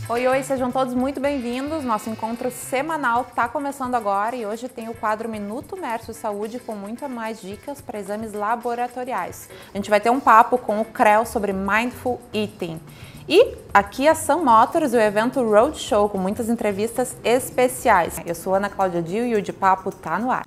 Oi, oi, sejam todos muito bem-vindos. Nosso encontro semanal está começando agora e hoje tem o quadro Minuto Merso Saúde com muito mais dicas para exames laboratoriais. A gente vai ter um papo com o CREO sobre Mindful Eating. E aqui a Sun Motors e o evento Roadshow com muitas entrevistas especiais. Eu sou Ana Cláudia Dil e o De Papo tá no ar.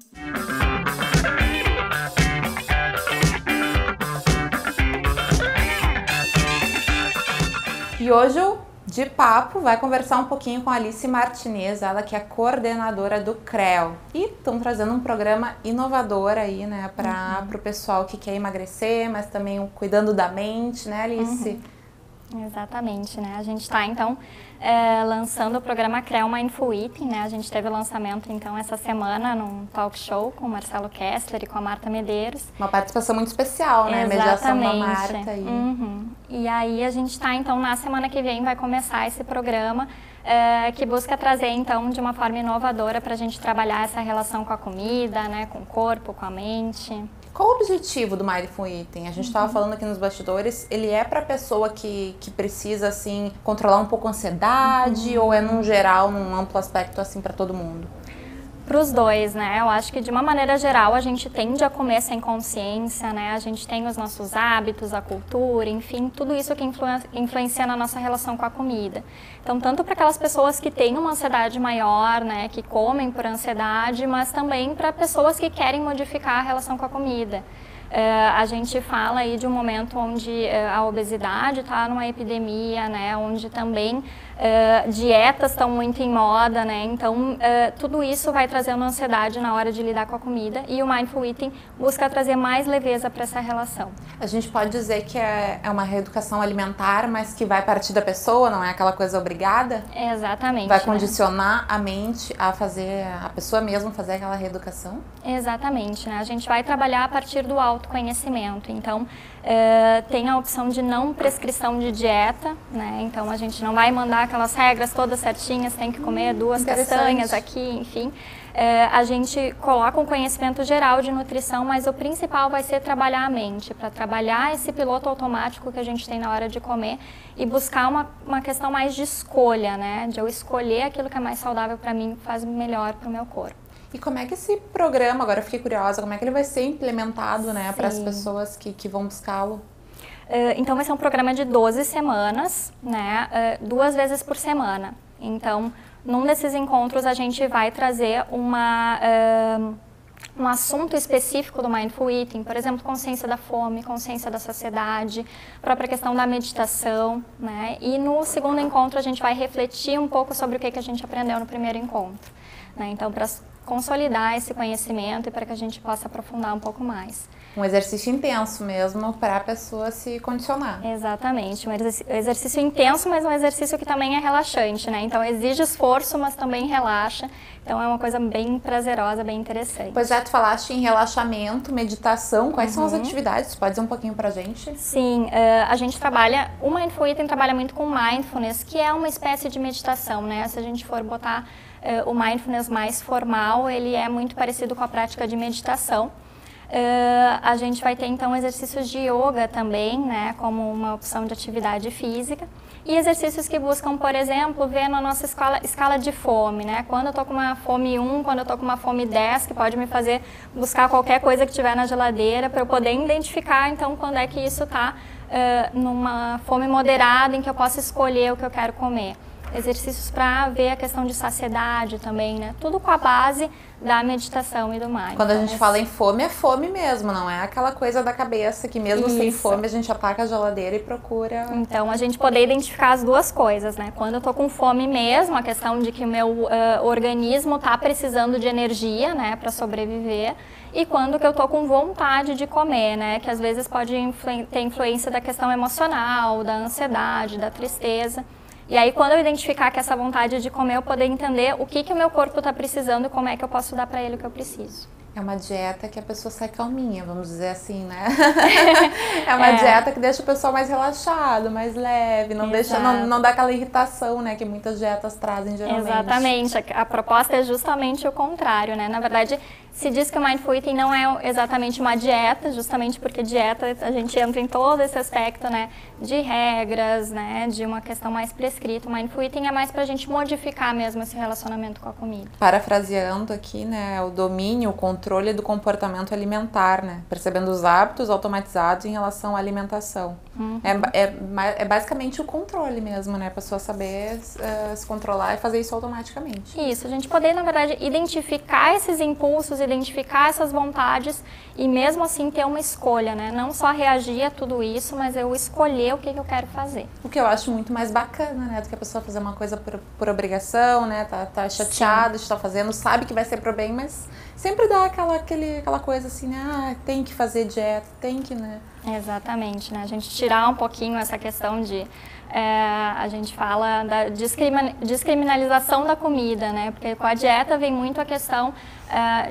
E hoje o De Papo vai conversar um pouquinho com a Alice Martinez, ela que é coordenadora do CREO. E estão trazendo um programa inovador aí, né, para o pessoal que quer emagrecer, mas também cuidando da mente, né, Alice? Exatamente, né? A gente está, então, lançando o programa CREO Mindful Eating, né? A gente teve o lançamento, então, essa semana num talk show com o Marcelo Kessler e com a Marta Medeiros. Uma participação muito especial, né? Exatamente. Mediação da Marta. E aí a gente está, então, na semana que vem vai começar esse programa que busca trazer, então, de uma forma inovadora para a gente trabalhar essa relação com a comida, né? Com o corpo, com a mente. Qual o objetivo do Mindful Eating? A gente estava falando aqui nos bastidores, ele é para a pessoa que precisa, assim, controlar um pouco a ansiedade ou é, num geral, num amplo aspecto, assim, para todo mundo? Para os dois, né? Eu acho que de uma maneira geral a gente tende a comer sem consciência, né? A gente tem os nossos hábitos, a cultura, enfim, tudo isso que influencia na nossa relação com a comida. Então, tanto para aquelas pessoas que têm uma ansiedade maior, né? Que comem por ansiedade, mas também para pessoas que querem modificar a relação com a comida. A gente fala aí de um momento onde a obesidade está numa epidemia, né? Onde também dietas estão muito em moda, né? Então, tudo isso vai trazendo ansiedade na hora de lidar com a comida e o Mindful Eating busca trazer mais leveza para essa relação. A gente pode dizer que é uma reeducação alimentar, mas que vai partir da pessoa, não é aquela coisa obrigada? Exatamente. Vai condicionar a mente a fazer, a pessoa mesma fazer aquela reeducação? Exatamente, né? A gente vai trabalhar a partir do autoconhecimento. Então, tem a opção de não prescrição de dieta, né? Então, a gente não vai mandar aquelas regras todas certinhas, tem que comer 2 castanhas aqui, enfim. A gente coloca um conhecimento geral de nutrição, mas o principal vai ser trabalhar a mente, para trabalhar esse piloto automático que a gente tem na hora de comer e buscar uma questão mais de escolha, né? De eu escolher aquilo que é mais saudável para mim, faz melhor para o meu corpo. E como é que esse programa, agora eu fiquei curiosa, como é que ele vai ser implementado, né, para as pessoas que vão buscá-lo? Então vai ser um programa de 12 semanas, né, 2 vezes por semana. Então, num desses encontros a gente vai trazer um assunto específico do Mindful Eating, por exemplo, consciência da fome, consciência da saciedade, própria questão da meditação, né? E no segundo encontro a gente vai refletir um pouco sobre o que a gente aprendeu no primeiro encontro, né? Então, para consolidar esse conhecimento e para que a gente possa aprofundar um pouco mais. Um exercício intenso mesmo para a pessoa se condicionar. Exatamente, um exercício intenso, mas um exercício que também é relaxante, né? Então exige esforço, mas também relaxa. Então é uma coisa bem prazerosa, bem interessante. Pois é, tu falaste em relaxamento, meditação. Quais são as atividades? Pode dizer um pouquinho pra gente? Sim, a gente trabalha, o Mindful Eating trabalha muito com Mindfulness, que é uma espécie de meditação, né? Se a gente for botar o Mindfulness mais formal, ele é muito parecido com a prática de meditação. A gente vai ter então exercícios de yoga também, né, como uma opção de atividade física e exercícios que buscam, por exemplo, ver na nossa escala de fome, né, quando eu tô com uma fome 1, quando eu tô com uma fome 10, que pode me fazer buscar qualquer coisa que tiver na geladeira para eu poder identificar então quando é que isso tá numa fome moderada em que eu posso escolher o que eu quero comer. Exercícios para ver a questão de saciedade também, né? Tudo com a base da meditação e do mindfulness. Quando a gente fala em fome, é fome mesmo, não é aquela coisa da cabeça que mesmo sem fome a gente ataca a geladeira e procura... Então, a gente poder identificar as duas coisas, né? Quando eu tô com fome mesmo, a questão de que o meu organismo tá precisando de energia, né, para sobreviver, e quando que eu tô com vontade de comer, né? Que às vezes pode ter influência da questão emocional, da ansiedade, da tristeza. E aí, quando eu identificar que essa vontade de comer, eu poder entender o que o meu corpo está precisando e como é que eu posso dar para ele o que eu preciso. É uma dieta que a pessoa sai calminha, vamos dizer assim, né? É uma dieta que deixa o pessoal mais relaxado, mais leve, não dá aquela irritação, né, que muitas dietas trazem geralmente. Exatamente, a proposta é justamente o contrário, né? Na verdade, se diz que o Mindful Eating não é exatamente uma dieta, justamente porque dieta a gente entra em todo esse aspecto, né, de regras, né, de uma questão mais prescrita. O Mindful Eating é mais para a gente modificar mesmo esse relacionamento com a comida. Parafraseando aqui, né, o domínio, o controle do comportamento alimentar, né, percebendo os hábitos automatizados em relação à alimentação. É basicamente o controle mesmo, né, a pessoa saber se controlar e fazer isso automaticamente. Isso, a gente poder, na verdade, identificar esses impulsos, identificar essas vontades e mesmo assim ter uma escolha, né? Não só reagir a tudo isso, mas eu escolher o que eu quero fazer. O que eu acho muito mais bacana, né? Do que a pessoa fazer uma coisa por obrigação, né? Tá chateada de estar fazendo, sabe que vai ser pro bem, mas sempre dá aquela coisa assim, né? Ah, tem que fazer dieta, tem que, né? Exatamente, né? A gente tirar um pouquinho essa questão de... a gente fala da descriminalização da comida, né? Porque com a dieta vem muito a questão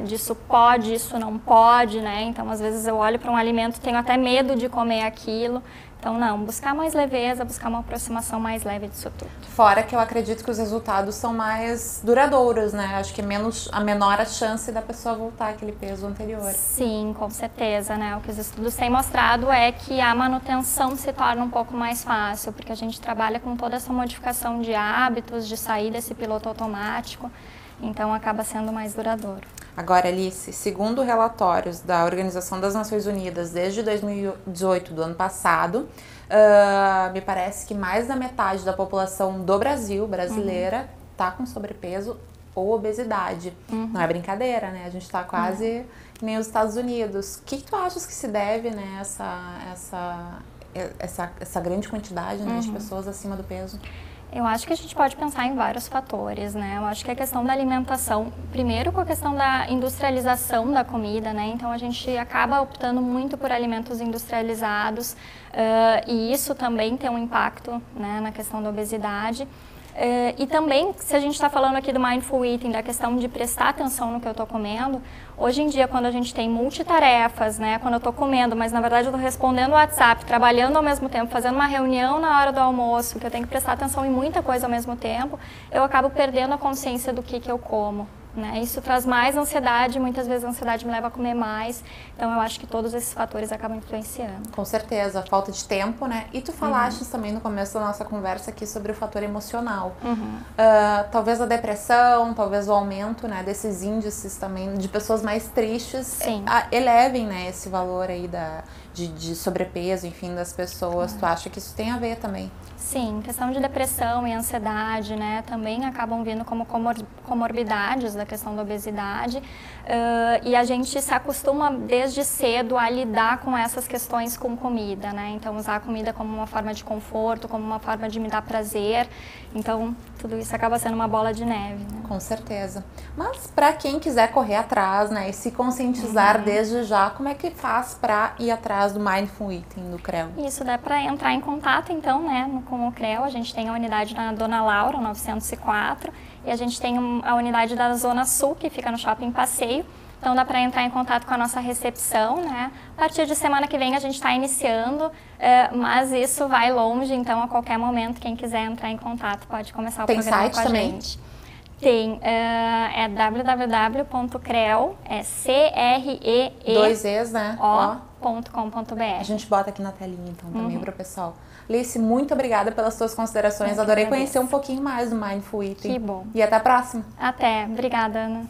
disso pode, isso não pode, né? Então, às vezes eu olho para um alimento e tenho até medo de comer aquilo. Então, não, buscar mais leveza, buscar uma aproximação mais leve disso tudo. Fora que eu acredito que os resultados são mais duradouros, né? Acho que a menor a chance da pessoa voltar àquele peso anterior. Sim, com certeza, né? O que os estudos têm mostrado é que a manutenção se torna um pouco mais fácil, porque a gente trabalha com toda essa modificação de hábitos, de sair desse piloto automático, então acaba sendo mais duradouro. Agora, Alice, segundo relatórios da Organização das Nações Unidas desde 2018, do ano passado, me parece que mais da metade da população do Brasil, brasileira, tá com sobrepeso ou obesidade. Não é brincadeira, né? A gente tá quase que nem os Estados Unidos. O que tu achas que se deve, né, essa grande quantidade, né, de pessoas acima do peso? Eu acho que a gente pode pensar em vários fatores, né? Eu acho que a questão da alimentação, primeiro com a questão da industrialização da comida, né? Então a gente acaba optando muito por alimentos industrializados e isso também tem um impacto, né, na questão da obesidade. E também, se a gente está falando aqui do Mindful Eating, da questão de prestar atenção no que eu estou comendo, hoje em dia, quando a gente tem multitarefas, né, quando eu estou comendo, mas na verdade eu estou respondendo o WhatsApp, trabalhando ao mesmo tempo, fazendo uma reunião na hora do almoço, que eu tenho que prestar atenção em muita coisa ao mesmo tempo, eu acabo perdendo a consciência do que eu como. Né? Isso traz mais ansiedade, muitas vezes a ansiedade me leva a comer mais, então eu acho que todos esses fatores acabam influenciando. Com certeza, a falta de tempo, né? E tu falaste também no começo da nossa conversa aqui sobre o fator emocional. Talvez a depressão, talvez o aumento, né, desses índices também de pessoas mais tristes elevem, né, esse valor aí de sobrepeso, enfim, das pessoas. Tu acha que isso tem a ver também? Sim, questão de depressão e ansiedade, né, também acabam vindo como comorbidades da questão da obesidade e a gente se acostuma desde cedo a lidar com essas questões com comida, né, então usar a comida como uma forma de conforto, como uma forma de me dar prazer, então tudo isso acaba sendo uma bola de neve. Né? Com certeza. Mas para quem quiser correr atrás, né, e se conscientizar desde já, como é que faz para ir atrás do Mindful Eating do CREO? Isso dá para entrar em contato então, né, com o CREO. A gente tem a unidade na Dona Laura, 904, e a gente tem a unidade da Zona Sul, que fica no Shopping Passeio. Então dá para entrar em contato com a nossa recepção, né? A partir de semana que vem a gente está iniciando, mas isso vai longe, então a qualquer momento quem quiser entrar em contato pode começar o programa site com a também? gente. Tem, é www.creo, né? .com.br. A gente bota aqui na telinha então também para o pessoal. Alice, muito obrigada pelas suas considerações. Adorei conhecer um pouquinho mais do Mindful Eating. Que bom. E até a próxima. Até. Obrigada, Ana.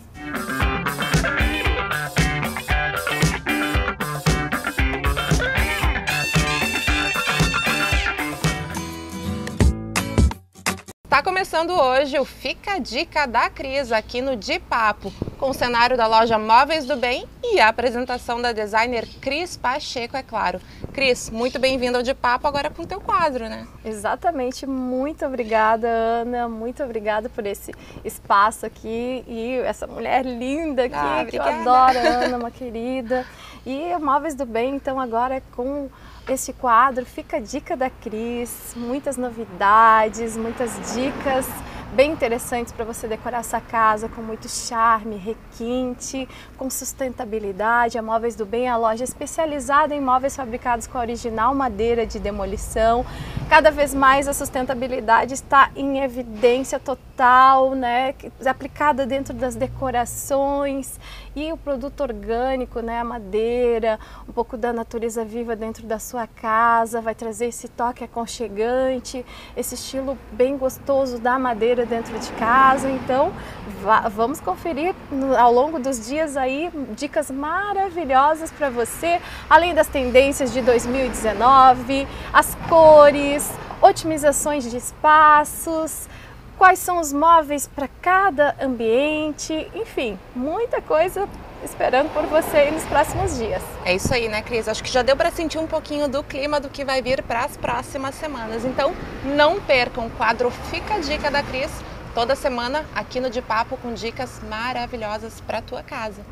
Tá começando hoje o Fica a Dica da Cris aqui no De Papo, com o cenário da loja Móveis do Bem e a apresentação da designer Cris Pacheco, é claro. Cris, muito bem-vinda ao De Papo, agora com o teu quadro, né? Exatamente, muito obrigada, Ana, muito obrigada por esse espaço aqui e essa mulher linda aqui, que eu adoro, Ana, uma querida. E Móveis do Bem, então, agora é com este quadro Fica a Dica da Cris, muitas novidades, muitas dicas bem interessantes para você decorar essa casa com muito charme, requinte, com sustentabilidade. A Móveis do Bem é a loja especializada em móveis fabricados com a original madeira de demolição. Cada vez mais a sustentabilidade está em evidência total, né, aplicada dentro das decorações, e o produto orgânico, né, a madeira, um pouco da natureza viva dentro da sua casa, vai trazer esse toque aconchegante, esse estilo bem gostoso da madeira dentro de casa. Então vamos conferir ao longo dos dias aí dicas maravilhosas para você, além das tendências de 2019, as cores, otimizações de espaços, quais são os móveis para cada ambiente, enfim, muita coisa esperando por você aí nos próximos dias. É isso aí, né, Cris? Acho que já deu para sentir um pouquinho do clima do que vai vir para as próximas semanas. Então, não percam o quadro Fica a Dica da Cris, toda semana aqui no De Papo, com dicas maravilhosas para a tua casa.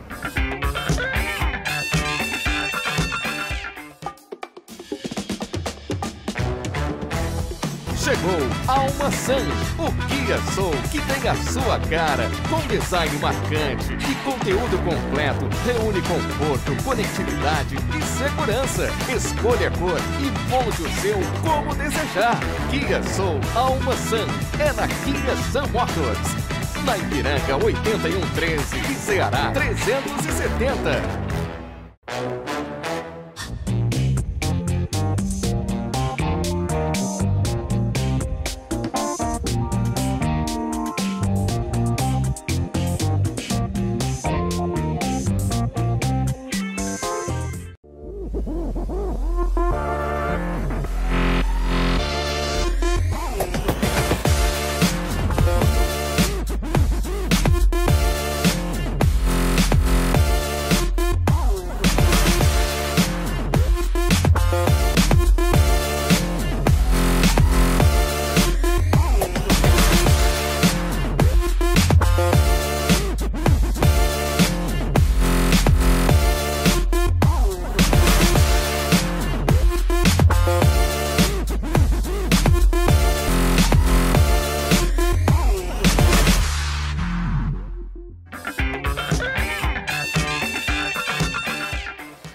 Chegou Almaçã, o Kia Soul que tem a sua cara, com design marcante e conteúdo completo, reúne conforto, conectividade e segurança. Escolha a cor e monte o seu como desejar. Kia Soul Almaçã é na Kia Sun Motors, na Ipiranga 8113 e Ceará 370.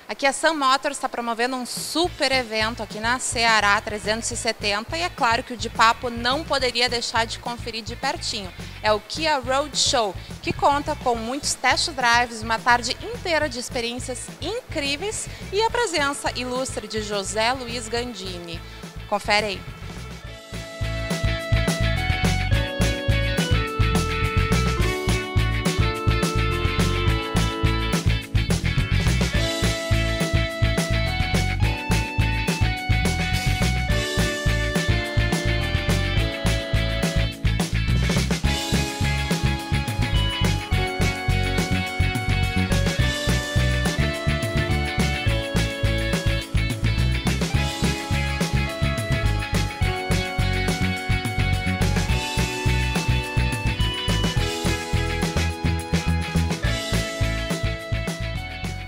Aqui a Sun Motors está promovendo um super evento aqui na Ceará 370 e é claro que o De Papo não poderia deixar de conferir de pertinho. É o Kia Road Show, que conta com muitos test drives, uma tarde inteira de experiências incríveis e a presença ilustre de José Luiz Gandini. Confere aí.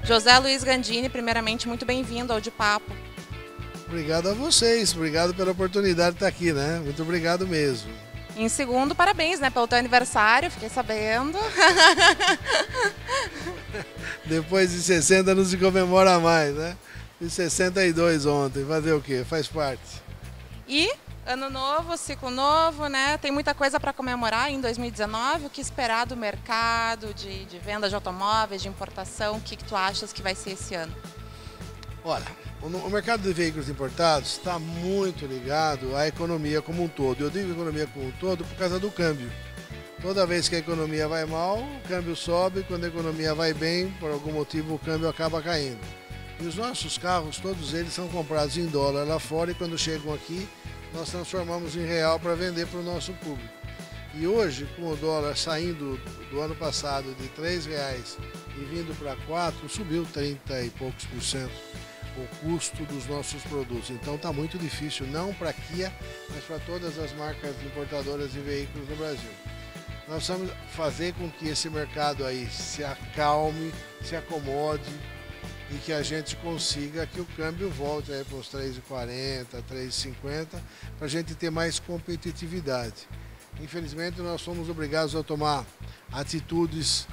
José Luiz Gandini, primeiramente, muito bem-vindo ao De Papo. Obrigado a vocês, obrigado pela oportunidade de estar aqui, né? Muito obrigado mesmo. Em segundo, parabéns, né, pelo teu aniversário, fiquei sabendo. Depois de 60 não se comemora mais, né? Fiz 62 ontem, fazer o quê? Faz parte. E ano novo, ciclo novo, né? Tem muita coisa para comemorar em 2019. O que esperar do mercado de venda de automóveis, de importação? O que tu achas que vai ser esse ano? Olha, o mercado de veículos importados está muito ligado à economia como um todo. Eu digo economia como um todo por causa do câmbio. Toda vez que a economia vai mal, o câmbio sobe. Quando a economia vai bem, por algum motivo, o câmbio acaba caindo. E os nossos carros, todos eles são comprados em dólar lá fora e quando chegam aqui, nós transformamos em real para vender para o nosso público. E hoje, com o dólar saindo do ano passado de R$3 e vindo para 4, subiu 30 e poucos % o custo dos nossos produtos. Então está muito difícil, não para a Kia, mas para todas as marcas importadoras de veículos no Brasil. Nós vamos fazer com que esse mercado aí se acalme, se acomode e que a gente consiga que o câmbio volte aí para os R$3,40, R$3,50, para a gente ter mais competitividade. Infelizmente, nós somos obrigados a tomar atitudes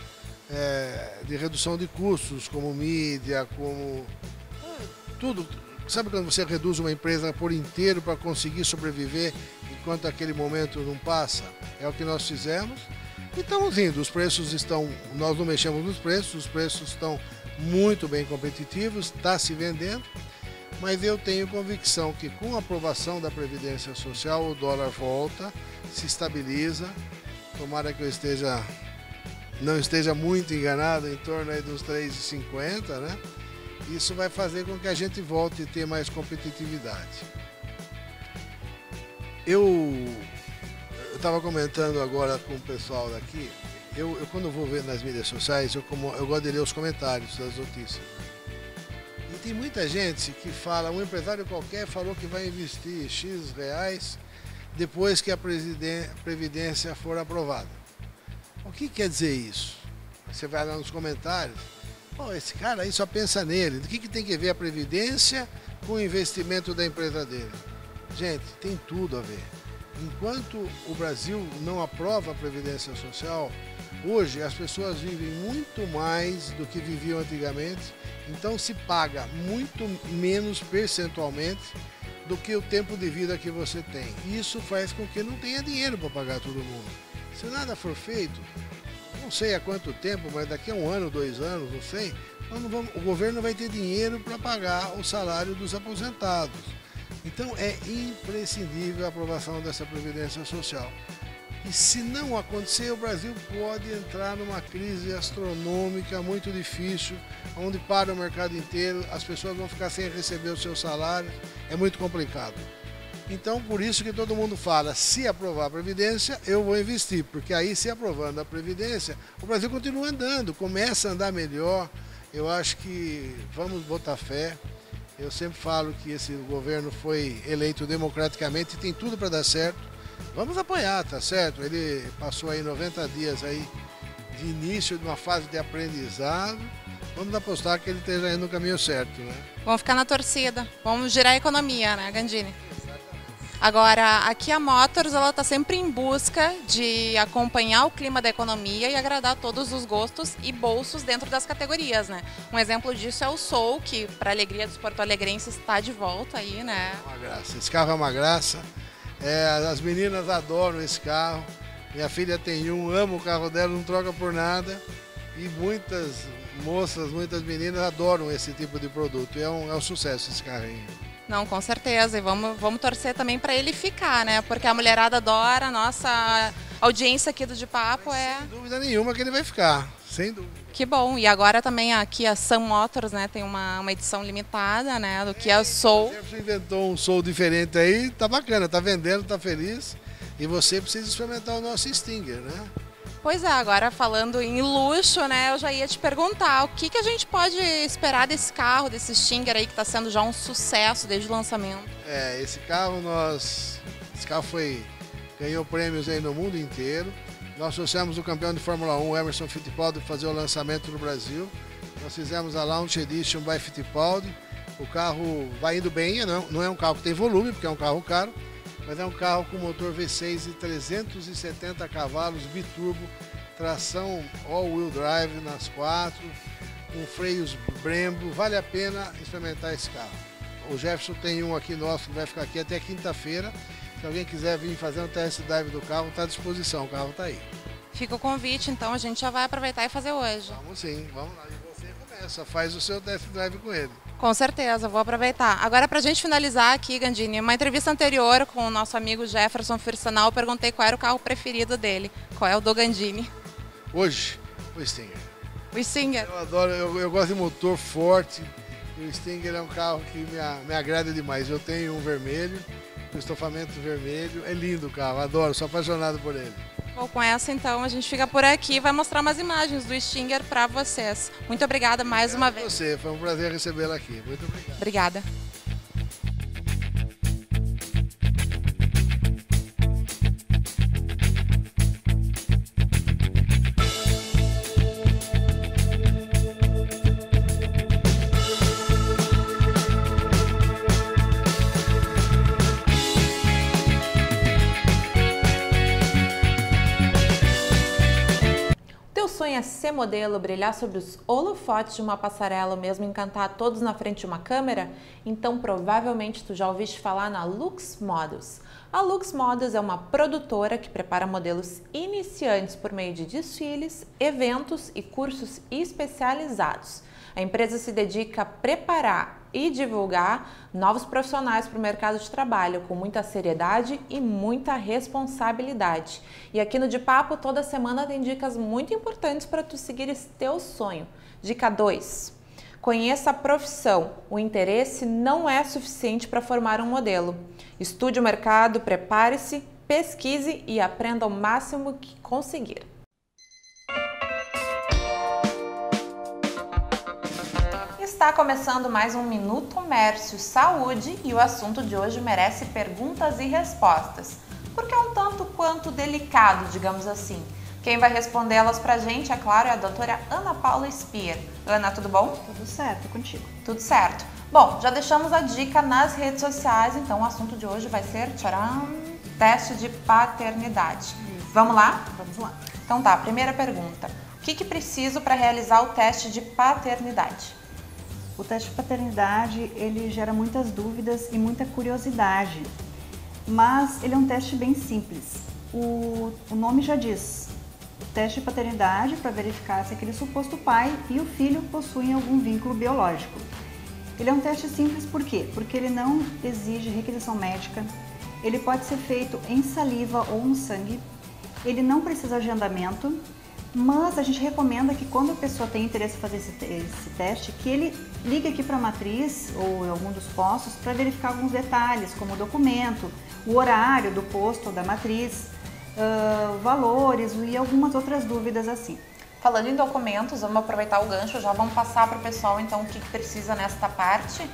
de redução de custos, como mídia, como tudo. Sabe quando você reduz uma empresa por inteiro para conseguir sobreviver enquanto aquele momento não passa? É o que nós fizemos. E estamos indo, os preços estão, nós não mexemos nos preços, os preços estão muito bem competitivos, está se vendendo, mas eu tenho convicção que com a aprovação da Previdência Social o dólar volta, se estabiliza, tomara que eu não esteja muito enganado, em torno aí dos 3,50, né? Isso vai fazer com que a gente volte a ter mais competitividade. Eu estava comentando agora com o pessoal daqui, eu quando vou ver nas mídias sociais, eu gosto de ler os comentários das notícias. E tem muita gente que fala, um empresário qualquer falou que vai investir X reais depois que a Previdência for aprovada. O que quer dizer isso? Você vai lá nos comentários, pô, esse cara aí só pensa nele, o que tem que ver a Previdência com o investimento da empresa dele? Gente, tem tudo a ver. Enquanto o Brasil não aprova a Previdência Social, hoje as pessoas vivem muito mais do que viviam antigamente, então se paga muito menos percentualmente do que o tempo de vida que você tem. Isso faz com que não tenha dinheiro para pagar todo mundo. Se nada for feito, não sei há quanto tempo, mas daqui a 1 ano, 2 anos, não sei, o governo vai ter dinheiro para pagar o salário dos aposentados. Então é imprescindível a aprovação dessa Previdência Social. E se não acontecer, o Brasil pode entrar numa crise astronômica muito difícil, onde para o mercado inteiro, as pessoas vão ficar sem receber o seu salário, é muito complicado. Então, por isso que todo mundo fala, se aprovar a Previdência, eu vou investir, porque aí, se aprovando a Previdência, o Brasil continua andando, começa a andar melhor. Eu acho que vamos botar fé. Eu sempre falo que esse governo foi eleito democraticamente e tem tudo para dar certo. Vamos apoiar, tá certo? Ele passou aí 90 dias aí de início de uma fase de aprendizado. Vamos apostar que ele esteja indo no caminho certo, né? Vamos ficar na torcida, vamos girar a economia, né, Gandini? Agora, aqui a Motors, ela está sempre em busca de acompanhar o clima da economia e agradar todos os gostos e bolsos dentro das categorias, né? Um exemplo disso é o Soul, que, para a alegria dos porto-alegrenses, está de volta aí, né? Uma graça. Esse carro é uma graça. As meninas adoram esse carro. Minha filha tem um, ama o carro dela, não troca por nada. E muitas moças, muitas meninas adoram esse tipo de produto. É um sucesso esse carrinho. Não, com certeza. E vamos torcer também para ele ficar, né? Porque a mulherada adora, a nossa audiência aqui do De Papo Sem dúvida nenhuma que ele vai ficar, sem dúvida. Que bom. E agora também aqui a Sun Motors, né? Tem uma edição limitada, né? Do que é o Soul. Você inventou um Soul diferente aí, tá bacana, tá vendendo, tá feliz. E você precisa experimentar o nosso Stinger, né? Pois é, agora falando em luxo, né, eu já ia te perguntar o que a gente pode esperar desse carro, desse Stinger aí que está sendo já um sucesso desde o lançamento. Esse carro ganhou prêmios aí no mundo inteiro. Nós trouxemos o campeão de Fórmula 1, Emerson Fittipaldi, para fazer o lançamento no Brasil. Nós fizemos a Launch Edition by Fittipaldi. O carro vai indo bem, não é um carro que tem volume, porque é um carro caro, mas é um carro com motor V6 e 370 cavalos, biturbo, tração all-wheel drive nas 4, com freios Brembo. Vale a pena experimentar esse carro. O Jefferson tem um aqui nosso que vai ficar aqui até quinta-feira. Se alguém quiser vir fazer um test drive do carro, está à disposição, o carro está aí. Fica o convite, então a gente já vai aproveitar e fazer hoje. Vamos sim, vamos lá. E você começa, faz o seu test drive com ele. Com certeza, vou aproveitar. Agora, para a gente finalizar aqui, Gandini, uma entrevista anterior com o nosso amigo Jefferson Firsanal, eu perguntei qual era o carro preferido dele. Qual é o do Gandini? Hoje, o Stinger. O Stinger? Eu adoro, eu gosto de motor forte. E o Stinger é um carro que me agrada demais. Eu tenho um vermelho, com estofamento vermelho. É lindo o carro, adoro, sou apaixonado por ele. Bom, com essa então a gente fica por aqui e vai mostrar umas imagens do Stinger para vocês. Muito obrigada mais uma vez. Você, foi um prazer recebê-la aqui. Muito obrigado. Obrigada. sonha ser modelo, brilhar sobre os holofotes de uma passarela ou mesmo encantar todos na frente de uma câmera? Então provavelmente tu já ouviste falar na Lux Models. A Lux Models é uma produtora que prepara modelos iniciantes por meio de desfiles, eventos e cursos especializados. A empresa se dedica a preparar e divulgar novos profissionais para o mercado de trabalho com muita seriedade e muita responsabilidade. E aqui no De Papo, toda semana tem dicas muito importantes para tu seguir esse teu sonho. Dica 2. Conheça a profissão. O interesse não é suficiente para formar um modelo. Estude o mercado, prepare-se, pesquise e aprenda o máximo que conseguir. Está começando mais um Minuto Mércio Saúde e o assunto de hoje merece perguntas e respostas, porque é um tanto quanto delicado, digamos assim. Quem vai respondê-las pra gente, é claro, é a doutora Ana Paula Speer. Ana, tudo bom? Tudo certo, contigo. Tudo certo. Bom, já deixamos a dica nas redes sociais, então o assunto de hoje vai ser, tcharam, teste de paternidade. Isso. Vamos lá? Vamos lá. Então tá, primeira pergunta. O que preciso para realizar o teste de paternidade? O teste de paternidade, ele gera muitas dúvidas e muita curiosidade, mas ele é um teste bem simples. O nome já diz, teste de paternidade para verificar se aquele suposto pai e o filho possuem algum vínculo biológico. Ele é um teste simples por quê? Porque ele não exige requisição médica, ele pode ser feito em saliva ou no sangue, ele não precisa de agendamento, mas a gente recomenda que quando a pessoa tem interesse em fazer esse teste, que ele ligue aqui para a matriz ou em algum dos postos para verificar alguns detalhes, como o documento, o horário do posto ou da matriz, valores e algumas outras dúvidas assim. Falando em documentos, vamos aproveitar o gancho, já vamos passar para o pessoal então o que precisa nesta parte.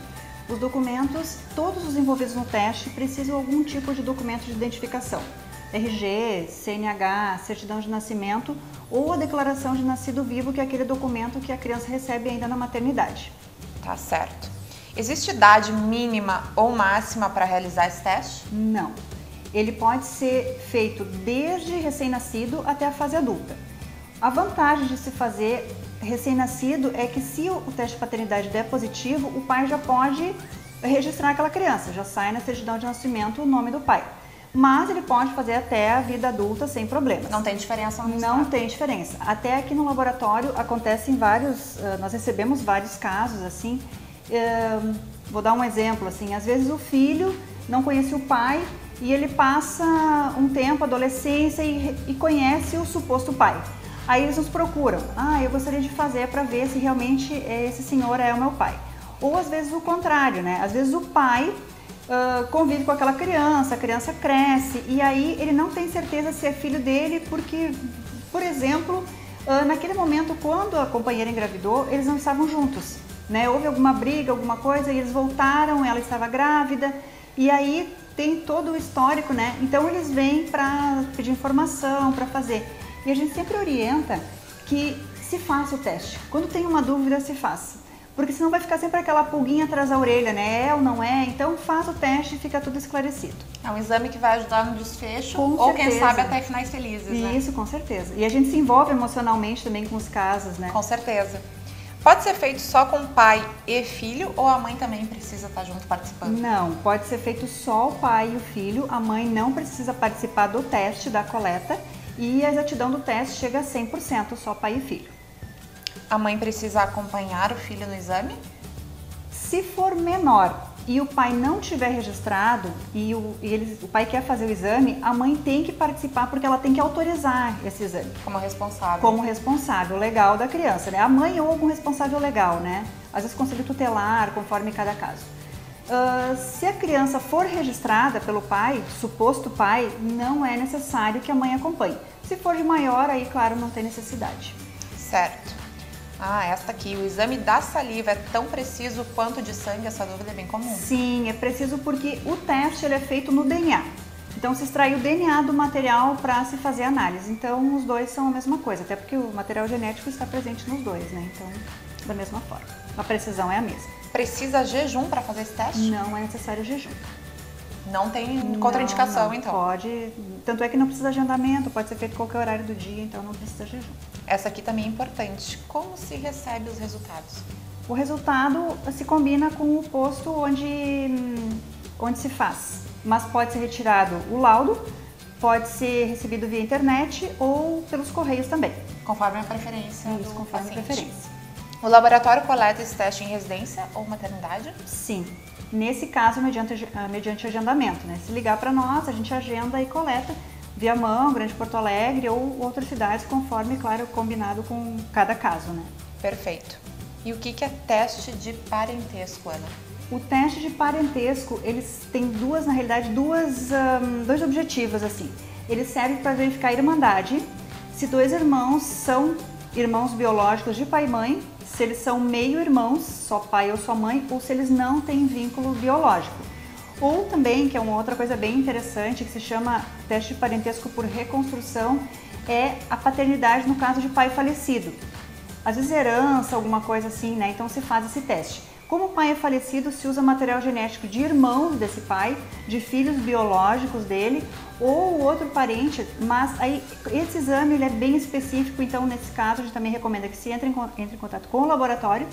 Os documentos, todos os envolvidos no teste precisam de algum tipo de documento de identificação. RG, CNH, certidão de nascimento ou a declaração de nascido vivo, que é aquele documento que a criança recebe ainda na maternidade. Tá certo. Existe idade mínima ou máxima para realizar esse teste? Não. Ele pode ser feito desde recém-nascido até a fase adulta. A vantagem de se fazer recém-nascido é que se o teste de paternidade der positivo, o pai já pode registrar aquela criança, já sai na certidão de nascimento o nome do pai. Mas ele pode fazer até a vida adulta sem problemas. Não tem diferença no Não tem diferença. Até aqui no laboratório acontecem vários, nós recebemos vários casos assim. Vou dar um exemplo assim, às vezes o filho não conhece o pai e ele passa um tempo, adolescência e conhece o suposto pai. Aí eles nos procuram, eu gostaria de fazer para ver se realmente esse senhor é o meu pai. Ou às vezes o contrário, né? Às vezes o pai convive com aquela criança, a criança cresce e aí ele não tem certeza se é filho dele porque, por exemplo, naquele momento quando a companheira engravidou, eles não estavam juntos, né? Houve alguma briga, alguma coisa e eles voltaram, ela estava grávida e aí tem todo o histórico, né? Então eles vêm para pedir informação, para fazer. E a gente sempre orienta que se faça o teste. Quando tem uma dúvida, se faça. Porque senão vai ficar sempre aquela pulguinha atrás da orelha, né? É ou não é? Então faz o teste e fica tudo esclarecido. É um exame que vai ajudar no desfecho com ou certeza. Quem sabe até finais felizes, né? Isso, com certeza. E a gente se envolve emocionalmente também com os casos, né? Com certeza. Pode ser feito só com pai e filho ou a mãe também precisa estar junto participando? Não, pode ser feito só o pai e o filho. A mãe não precisa participar do teste, da coleta. E a exatidão do teste chega a 100%, só pai e filho. A mãe precisa acompanhar o filho no exame? Se for menor e o pai não tiver registrado e o pai quer fazer o exame, a mãe tem que participar porque ela tem que autorizar esse exame. Como responsável. Como responsável legal da criança, né? A mãe ou algum responsável legal, né? Às vezes conselho tutelar, conforme cada caso. Se a criança for registrada pelo pai, suposto pai, não é necessário que a mãe acompanhe. Se for de maior, aí claro, não tem necessidade. Certo. Esta aqui, o exame da saliva é tão preciso quanto de sangue? Essa dúvida é bem comum. Sim, é preciso porque o teste ele é feito no DNA. Então se extrai o DNA do material para se fazer a análise. Então os dois são a mesma coisa, até porque o material genético está presente nos dois, né? Então, da mesma forma. A precisão é a mesma. Precisa jejum para fazer esse teste? Não é necessário jejum. Não tem contraindicação, não, então? Pode, tanto é que não precisa agendamento, pode ser feito qualquer horário do dia, então não precisa jejum. Essa aqui também é importante. Como se recebe os resultados? O resultado se combina com o posto onde se faz, mas pode ser retirado o laudo, pode ser recebido via internet ou pelos correios também. Conforme a preferência Isso, conforme a preferência. O laboratório coleta esse teste em residência ou maternidade? Sim. Nesse caso, mediante agendamento, né? Se ligar para nós, a gente agenda e coleta Viamão, Grande Porto Alegre ou outras cidades, conforme, claro, combinado com cada caso, né? Perfeito. E o que é teste de parentesco, Ana? O teste de parentesco, eles têm dois objetivos, assim. Eles servem para verificar a irmandade, se dois irmãos são irmãos biológicos de pai e mãe, se eles são meio-irmãos, só pai ou só mãe, ou se eles não têm vínculo biológico. Ou também, que é uma outra coisa bem interessante, que se chama teste de parentesco por reconstrução, é a paternidade no caso de pai falecido. Às vezes herança, alguma coisa assim, né? Então se faz esse teste. Como o pai é falecido, se usa material genético de irmãos desse pai, de filhos biológicos dele ou outro parente, mas aí esse exame ele é bem específico, então nesse caso a gente também recomenda que se entre em contato com o laboratório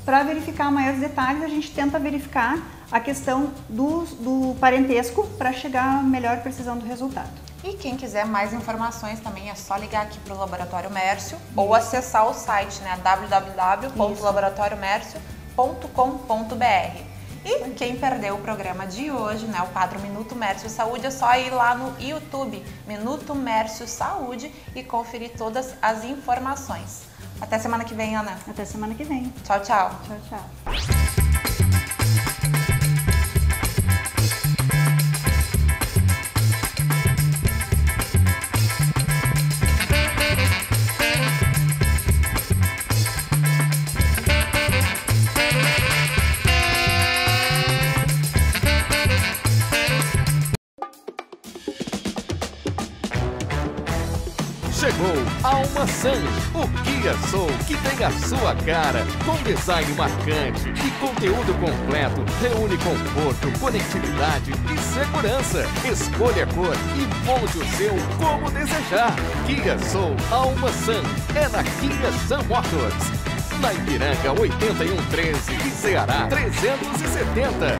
para verificar maiores detalhes. A gente tenta verificar a questão do parentesco para chegar à melhor precisão do resultado. E quem quiser mais informações também é só ligar aqui para o Laboratório Mércio ou acessar o site, né, www.laboratoriomercio.com.br. E quem perdeu o programa de hoje, né, o quadro Minuto Mércio Saúde, é só ir lá no YouTube, Minuto Mércio Saúde, e conferir todas as informações. Até semana que vem, Ana. Até semana que vem. Tchau, tchau. Tchau, tchau. Chegou Alma San, o Kia Soul que tem a sua cara, com design marcante e conteúdo completo, reúne conforto, conectividade e segurança. Escolha a cor e monte o seu como desejar. Kia Soul Alma San é na Kia Sun Motors, na Ipiranga 8113 e Ceará 370.